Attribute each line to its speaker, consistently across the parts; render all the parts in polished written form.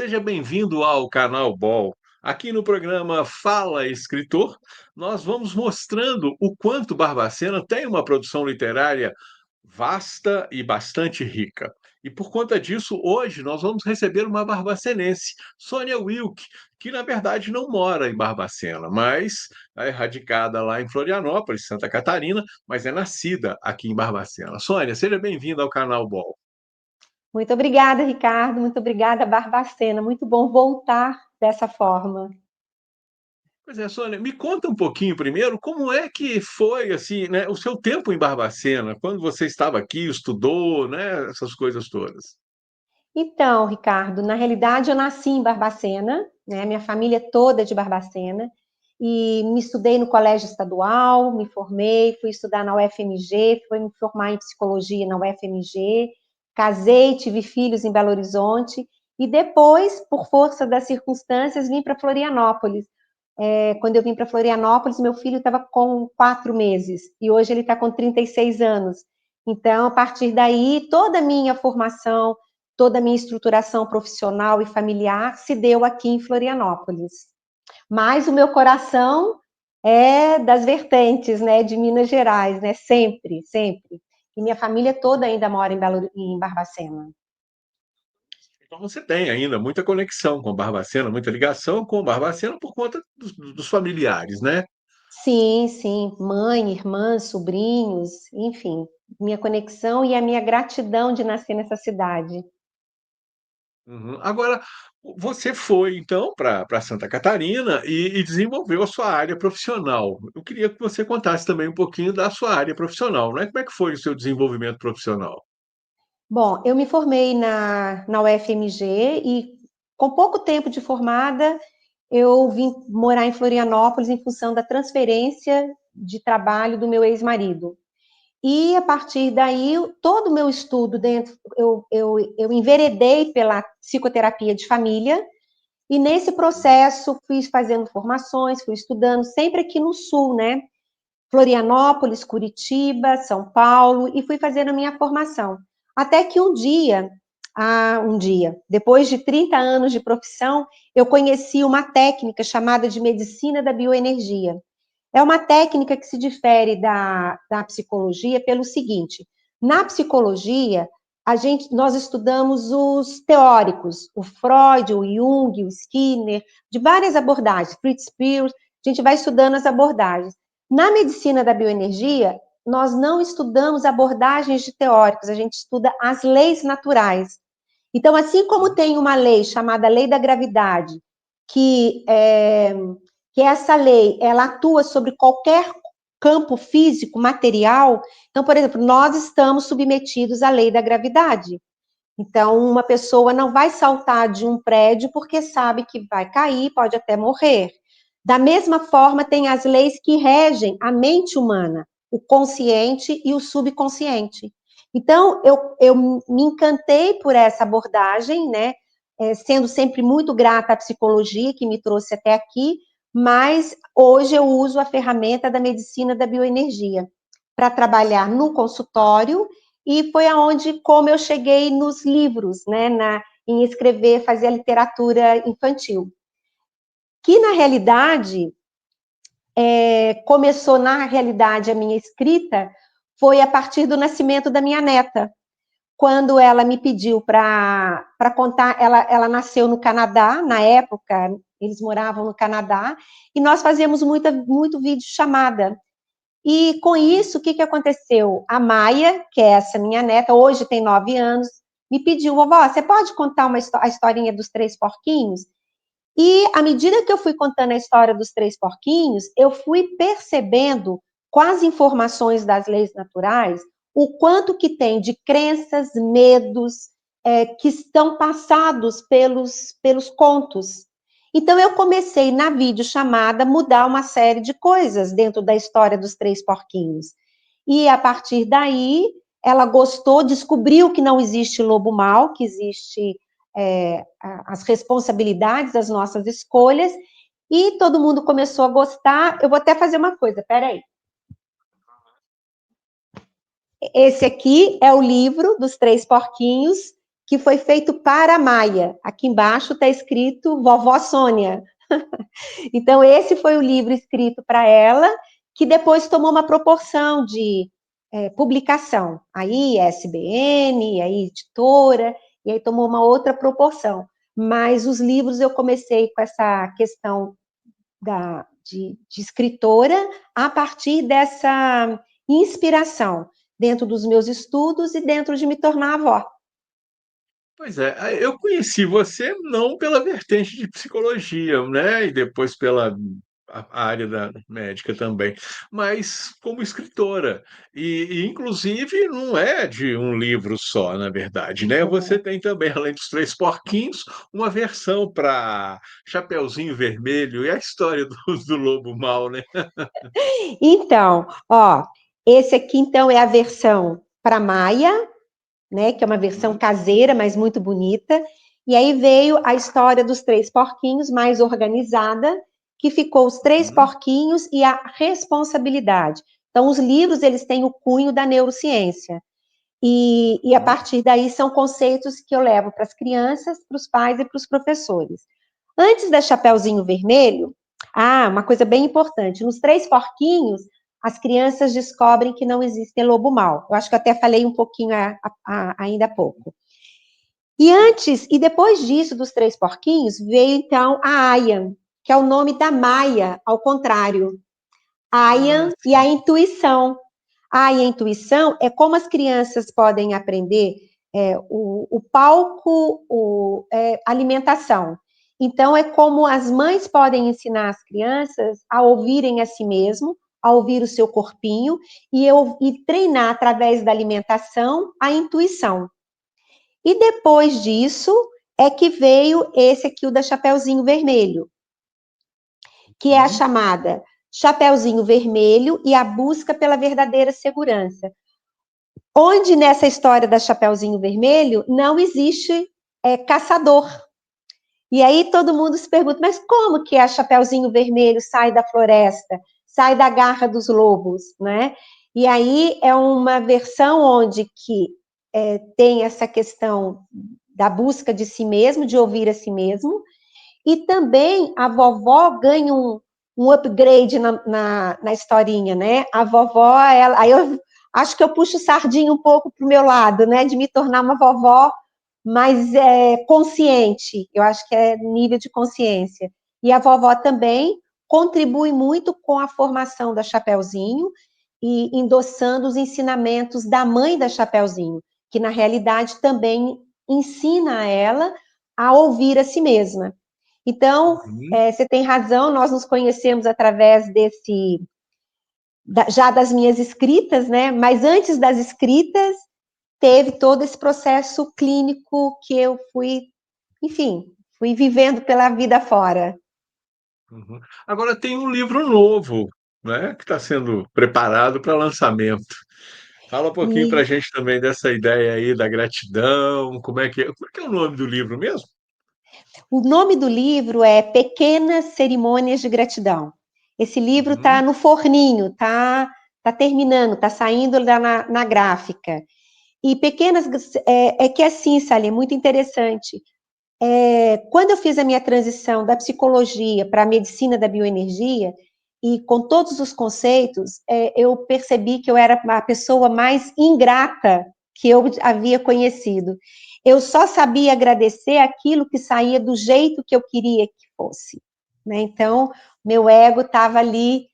Speaker 1: Seja bem-vindo ao canal Bol. Aqui no programa Fala Escritor, nós vamos mostrando o quanto Barbacena tem uma produção literária vasta e bastante rica. E por conta disso, hoje nós vamos receber uma barbacenense, Sônia Wilk, que na verdade não mora em Barbacena, mas é radicada lá em Florianópolis, Santa Catarina, mas é nascida aqui em Barbacena. Sônia, seja bem-vinda ao canal Bol.
Speaker 2: Muito obrigada, Ricardo. Muito obrigada, Barbacena. Muito bom voltar dessa forma.
Speaker 1: Pois é, Sônia, me conta um pouquinho primeiro como é que foi assim, né, o seu tempo em Barbacena, quando você estava aqui, estudou, né, essas coisas todas.
Speaker 2: Então, Ricardo, na realidade eu nasci em Barbacena, né? Minha família é toda de Barbacena, e me estudei no colégio estadual, me formei, fui estudar na UFMG, fui me formar em psicologia na UFMG, casei, tive filhos em Belo Horizonte, e depois, por força das circunstâncias, vim para Florianópolis. Quando eu vim para Florianópolis, meu filho estava com 4 meses, e hoje ele está com 36 anos. Então, a partir daí, toda a minha formação, toda a minha estruturação profissional e familiar se deu aqui em Florianópolis. Mas o meu coração é das vertentes, né, de Minas Gerais, né, sempre, sempre. E minha família toda ainda mora em Barbacena.
Speaker 1: Então você tem ainda muita conexão com Barbacena, muita ligação com Barbacena por conta dos familiares, né?
Speaker 2: Sim, sim, mãe, irmãs, sobrinhos, enfim, minha conexão e a minha gratidão de nascer nessa cidade.
Speaker 1: Uhum. Agora, você foi então para Santa Catarina e desenvolveu a sua área profissional. Eu queria que você contasse também um pouquinho da sua área profissional, né? Como é que foi o seu desenvolvimento profissional?
Speaker 2: Bom, eu me formei na UFMG e com pouco tempo de formada, eu vim morar em Florianópolis em função da transferência de trabalho do meu ex-marido. E a partir daí, todo o meu estudo dentro, eu enveredei pela psicoterapia de família, e nesse processo fui fazendo formações, fui estudando, sempre aqui no Sul, né? Florianópolis, Curitiba, São Paulo, e fui fazendo a minha formação. Até que depois de 30 anos de profissão, eu conheci uma técnica chamada de medicina da bioenergia. É uma técnica que se difere da psicologia pelo seguinte: na psicologia, nós estudamos os teóricos, o Freud, o Jung, o Skinner, de várias abordagens, Fritz Perls, a gente vai estudando as abordagens. Na medicina da bioenergia, nós não estudamos abordagens de teóricos, a gente estuda as leis naturais. Então, assim como tem uma lei chamada lei da gravidade, que que essa lei ela atua sobre qualquer campo físico, material. Então, por exemplo, nós estamos submetidos à lei da gravidade. Então, uma pessoa não vai saltar de um prédio porque sabe que vai cair, pode até morrer. Da mesma forma, tem as leis que regem a mente humana, o consciente e o subconsciente. Então, eu me encantei por essa abordagem, né? Sendo sempre muito grata à psicologia que me trouxe até aqui, mas hoje eu uso a ferramenta da medicina da bioenergia para trabalhar no consultório, e foi aonde, como eu cheguei nos livros, né, em escrever, fazer a literatura infantil. Que, na realidade, começou, na realidade, a minha escrita foi a partir do nascimento da minha neta. Quando ela me pediu para contar, ela nasceu no Canadá, na época, eles moravam no Canadá, e nós fazíamos muito vídeo chamada. E com isso, o que aconteceu? A Maia, que é essa minha neta, hoje tem 9 anos, me pediu: vovó, você pode contar a historinha dos 3 porquinhos? E à medida que eu fui contando a história dos 3 porquinhos, eu fui percebendo, com as informações das leis naturais, o quanto que tem de crenças, medos, que estão passados pelos contos. Então, eu comecei, na videochamada, mudar uma série de coisas dentro da história dos 3 porquinhos. E, a partir daí, ela gostou, descobriu que não existe lobo mau, que existe as responsabilidades das nossas escolhas, e todo mundo começou a gostar. Eu vou até fazer uma coisa, peraí. Esse aqui é o livro dos 3 porquinhos, que foi feito para a Maia. Aqui embaixo está escrito Vovó Sônia. Então, esse foi o livro escrito para ela, que depois tomou uma proporção de publicação. Aí, SBN, aí, editora, e aí tomou uma outra proporção. Mas os livros eu comecei com essa questão de escritora a partir dessa inspiração dentro dos meus estudos e dentro de me tornar avó.
Speaker 1: Pois é, eu conheci você não pela vertente de psicologia, né, e depois pela a área da médica também, mas como escritora. E inclusive não é de um livro só, na verdade, né, você tem também, além dos Três Porquinhos, uma versão para Chapeuzinho Vermelho e a história do lobo mau, né?
Speaker 2: Então, ó, esse aqui então é a versão para Maia, né, que é uma versão
Speaker 1: Uhum,
Speaker 2: caseira, mas muito bonita. E aí veio a história dos três porquinhos, mais organizada, que ficou os três
Speaker 1: uhum,
Speaker 2: porquinhos e a responsabilidade. Então, os livros, eles têm o cunho da neurociência. E a
Speaker 1: uhum,
Speaker 2: partir daí são conceitos que eu levo para as crianças, para os pais e para os professores. Antes da Chapeuzinho Vermelho, uma coisa bem importante, nos Três Porquinhos, as crianças descobrem que não existe lobo mau. Eu acho que eu até falei um pouquinho ainda há pouco. E antes e depois disso, dos Três Porquinhos, veio então a Ayan, que é o nome da Maia, ao contrário.
Speaker 1: ah,
Speaker 2: Ayan e a
Speaker 1: sim.
Speaker 2: intuição. A intuição é como as crianças podem aprender o palco, alimentação. Então, é como as mães podem ensinar as crianças a ouvirem a si mesmo, a ouvir o seu corpinho e treinar através da alimentação a intuição. E depois disso é que veio esse aqui, o da Chapeuzinho Vermelho, que é a
Speaker 1: Uhum.
Speaker 2: chamada Chapeuzinho Vermelho e a busca pela verdadeira segurança. Onde nessa história da Chapeuzinho Vermelho não existe caçador. E aí todo mundo se pergunta, mas como que a Chapeuzinho Vermelho sai da floresta, sai da garra dos lobos, né? E aí é uma versão onde que tem essa questão da busca de si mesmo, de ouvir a si mesmo, e também a vovó ganha um upgrade na historinha, né? A vovó, aí eu acho que eu puxo sardinha um pouco para o meu lado, né? De me tornar uma vovó mais consciente. Eu acho que é nível de consciência. E a vovó também contribui muito com a formação da Chapeuzinho e endossando os ensinamentos da mãe da Chapeuzinho, que na realidade também ensina a ela a ouvir a si mesma. Então,
Speaker 1: Uhum.
Speaker 2: você tem razão, nós nos conhecemos através já das minhas escritas, né? Mas antes das escritas, teve todo esse processo clínico que eu fui, enfim, fui vivendo pela vida fora.
Speaker 1: Uhum. Agora tem um livro novo, né, que está sendo preparado para lançamento. Fala um pouquinho para a
Speaker 2: E
Speaker 1: gente também dessa ideia aí da gratidão, como é que é o nome do livro mesmo?
Speaker 2: o nome do livro é Pequenas Cerimônias de Gratidão. Esse livro está
Speaker 1: Uhum,
Speaker 2: no forninho, tá terminando, está saindo lá na gráfica. E pequenas, que assim, Sally, é muito interessante. Quando eu fiz a minha transição da psicologia para a medicina da bioenergia, e com todos os conceitos, eu percebi que eu era a pessoa mais ingrata que eu havia conhecido. Eu só sabia agradecer aquilo que saía do jeito que eu queria que fosse. Né? Então, meu ego estava ali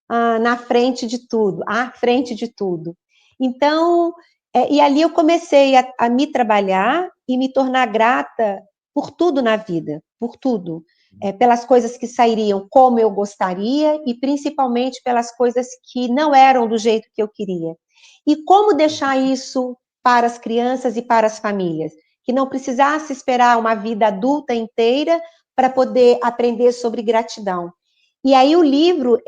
Speaker 2: na frente de tudo, à frente de tudo. Então, e ali eu comecei a me trabalhar e me tornar grata por tudo na vida, por tudo. Pelas coisas que sairiam como eu gostaria e principalmente pelas coisas que não eram do jeito que eu queria. E como deixar isso para as crianças e para as famílias? Que não precisasse esperar uma vida adulta inteira para poder aprender sobre gratidão. E aí o livro,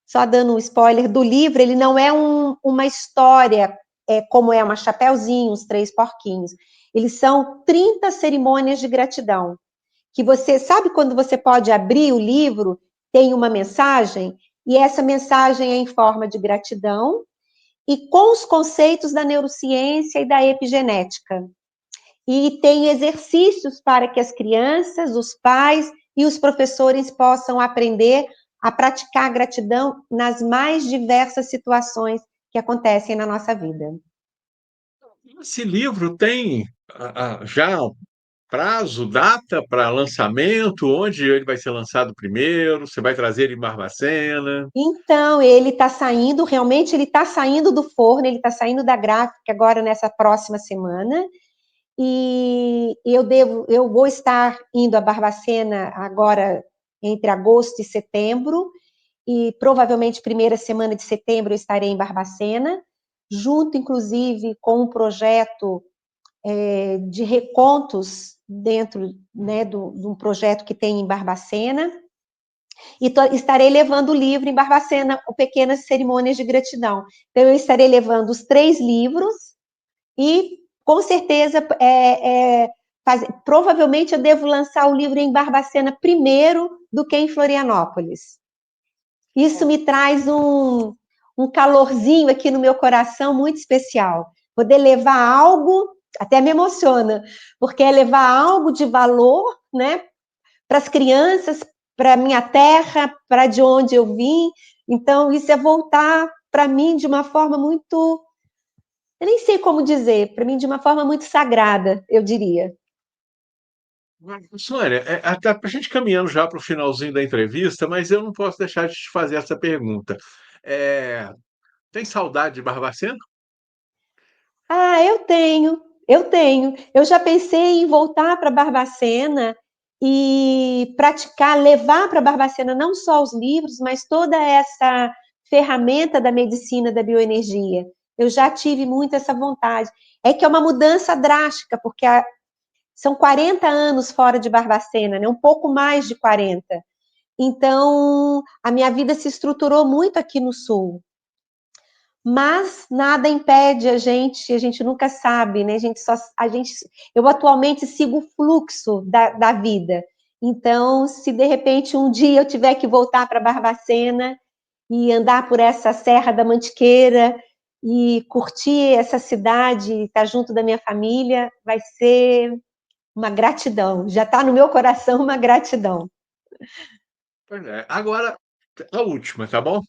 Speaker 2: só dando um spoiler do livro, ele não é uma história como é uma Chapeuzinho, os Três Porquinhos. Eles são 30 cerimônias de gratidão. Que você sabe quando você pode abrir o livro, tem uma mensagem, e essa mensagem é em forma de gratidão, e com os conceitos da neurociência e da epigenética. e tem exercícios para que as crianças, os pais e os professores possam aprender a praticar gratidão nas mais diversas situações que acontecem na nossa vida.
Speaker 1: Esse livro tem já prazo, data para lançamento? Onde ele vai ser lançado primeiro? Você vai trazer ele em Barbacena?
Speaker 2: Então, ele está saindo, realmente ele está saindo do forno, ele está saindo da gráfica agora nessa próxima semana, e eu vou estar indo a Barbacena agora entre agosto e setembro, e provavelmente primeira semana de setembro eu estarei em Barbacena, junto inclusive com um projeto de recontos dentro, né, de um projeto que tem em Barbacena, e estarei levando o livro em Barbacena, o Pequenas Cerimônias de Gratidão. Então, eu estarei levando os 3 livros e, com certeza, provavelmente eu devo lançar o livro em Barbacena primeiro do que em Florianópolis. Isso me traz um calorzinho aqui no meu coração muito especial. Poder levar algo, até me emociona, porque é levar algo de valor, né, para as crianças, para a minha terra, para de onde eu vim. Então, isso é voltar para mim de uma forma muito, eu nem sei como dizer, para mim de uma forma muito sagrada, eu diria.
Speaker 1: Sônia, até para a gente caminhando já para o finalzinho da entrevista, mas eu não posso deixar de te fazer essa pergunta. Eh, Tem saudade de Barbacena?
Speaker 2: Ah, eu tenho, eu tenho. Eu já pensei em voltar para Barbacena e praticar, levar para Barbacena não só os livros, mas toda essa ferramenta da medicina da bioenergia. Eu já tive muito essa vontade. É que é uma mudança drástica, porque são 40 anos fora de Barbacena, né? Um pouco mais de 40. Então, a minha vida se estruturou muito aqui no Sul. Mas nada impede a gente nunca sabe, né? Eu atualmente sigo o fluxo da vida. Então, se de repente um dia eu tiver que voltar para Barbacena e andar por essa Serra da Mantiqueira e curtir essa cidade, estar junto da minha família, vai ser uma gratidão. Já está no meu coração uma gratidão.
Speaker 1: Pois é. Agora, a última, tá bom?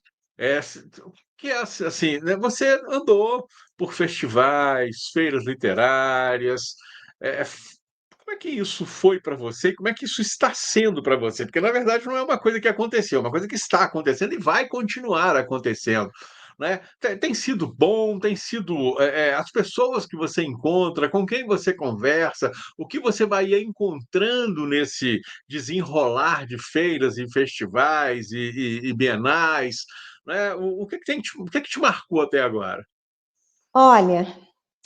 Speaker 1: Que é assim, né, você andou por festivais, feiras literárias, como é que isso foi para você? Como é que isso está sendo para você? Porque, na verdade, não é uma coisa que aconteceu, é uma coisa que está acontecendo e vai continuar acontecendo, né? Tem sido bom, tem sido, as pessoas que você encontra, com quem você conversa, o que você vai encontrando nesse desenrolar de feiras e festivais e bienais, né? O que que te marcou até agora?
Speaker 2: Olha,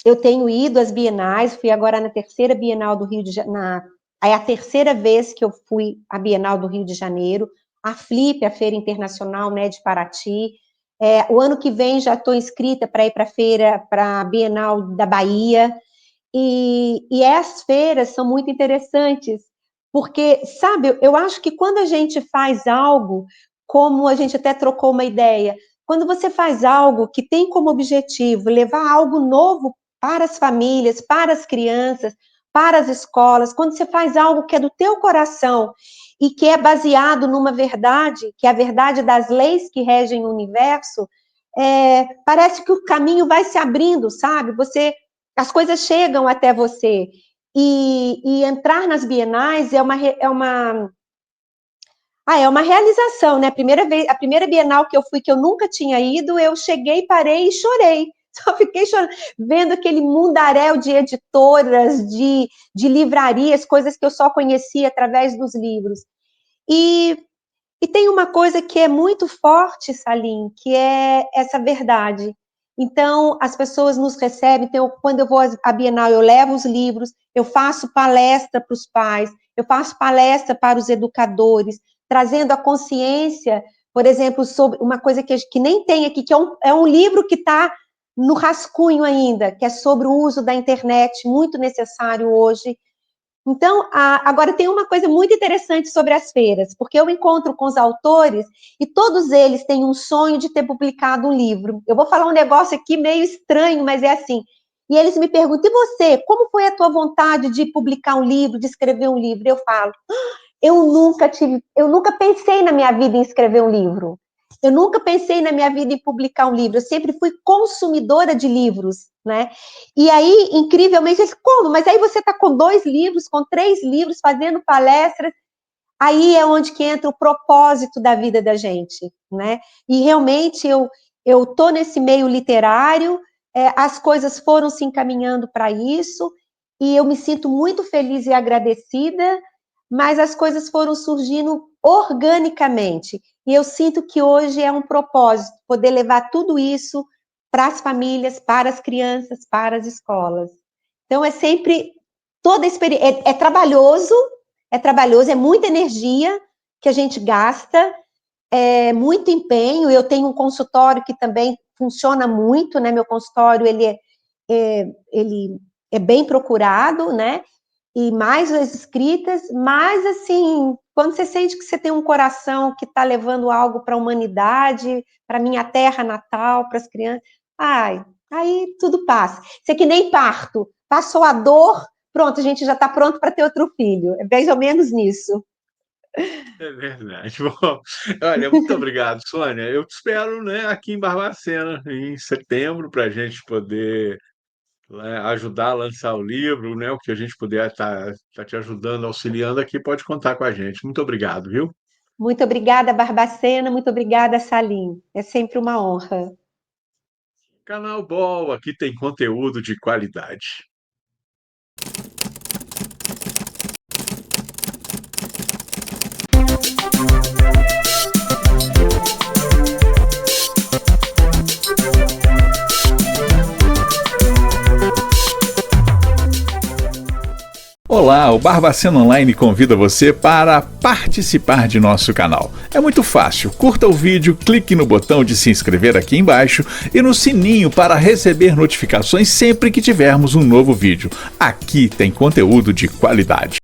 Speaker 2: eu tenho ido às bienais, fui agora na terceira Bienal do Rio de Janeiro, é a terceira vez que eu fui à Bienal do Rio de Janeiro, a Flip, a Feira Internacional, né, de Paraty. O ano que vem já estou inscrita para ir para a feira, para a Bienal da Bahia, e as feiras são muito interessantes, porque, sabe, eu acho que quando a gente faz algo, como a gente até trocou uma ideia, quando você faz algo que tem como objetivo levar algo novo para as famílias, para as crianças, para as escolas, quando você faz algo que é do teu coração e que é baseado numa verdade, que é a verdade das leis que regem o universo, parece que o caminho vai se abrindo, sabe? As coisas chegam até você. E entrar nas bienais é uma realização, né? A primeira Bienal que eu fui, que eu nunca tinha ido, eu cheguei, parei e chorei. Só fiquei chorando, vendo aquele mundaréu de editoras, de livrarias, coisas que eu só conhecia através dos livros. E, e tem uma coisa que é muito forte, Salim, que é essa verdade. Então, as pessoas nos recebem, então, quando eu vou à Bienal, eu levo os livros, eu faço palestra para os pais, eu faço palestra para os educadores, trazendo a consciência, por exemplo, sobre uma coisa que nem tem aqui, que é um livro que está no rascunho ainda, que é sobre o uso da internet, muito necessário hoje. Então, agora tem uma coisa muito interessante sobre as feiras, porque eu encontro com os autores e todos eles têm um sonho de ter publicado um livro. Eu vou falar um negócio aqui meio estranho, mas é assim: E eles me perguntam, e você, como foi a tua vontade de publicar um livro, de escrever um livro? Eu falo, eu nunca pensei na minha vida em escrever um livro. Eu nunca pensei na minha vida em publicar um livro. Eu sempre fui consumidora de livros, né? E aí, incrivelmente, eles, como? Mas aí você está com 2 livros, com 3 livros, fazendo palestras. Aí é onde que entra o propósito da vida da gente, né? E realmente eu tô nesse meio literário, as coisas foram se encaminhando para isso, e eu me sinto muito feliz e agradecida, mas as coisas foram surgindo organicamente. E eu sinto que hoje é um propósito poder levar tudo isso para as famílias, para as crianças, para as escolas. Então é sempre toda experiência é trabalhoso, é muita energia que a gente gasta, é muito empenho. Eu tenho um consultório que também funciona muito, né? Meu consultório ele é bem procurado, né? E mais as escritas, mas assim, quando você sente que você tem um coração que está levando algo para a humanidade, para a minha terra natal, para as crianças, ai, aí tudo passa. Isso é que nem parto. Passou a dor, pronto, a gente já está pronto para ter outro filho. É mais ou menos nisso.
Speaker 1: É verdade. Bom, olha, muito obrigado, Sônia. Eu te espero, né, aqui em Barbacena em setembro para a gente poder, né, ajudar a lançar o livro, né, o que a gente puder estar te ajudando, auxiliando aqui, pode contar com a gente. Muito obrigado, viu?
Speaker 2: Muito obrigada, Barbacena, muito obrigada, Salim. É sempre uma honra.
Speaker 1: Canal Ball, aqui tem conteúdo de qualidade. Olá, o Barbacena Online convida você para participar de nosso canal. É muito fácil, curta o vídeo, clique no botão de se inscrever aqui embaixo e no sininho para receber notificações sempre que tivermos um novo vídeo. Aqui tem conteúdo de qualidade.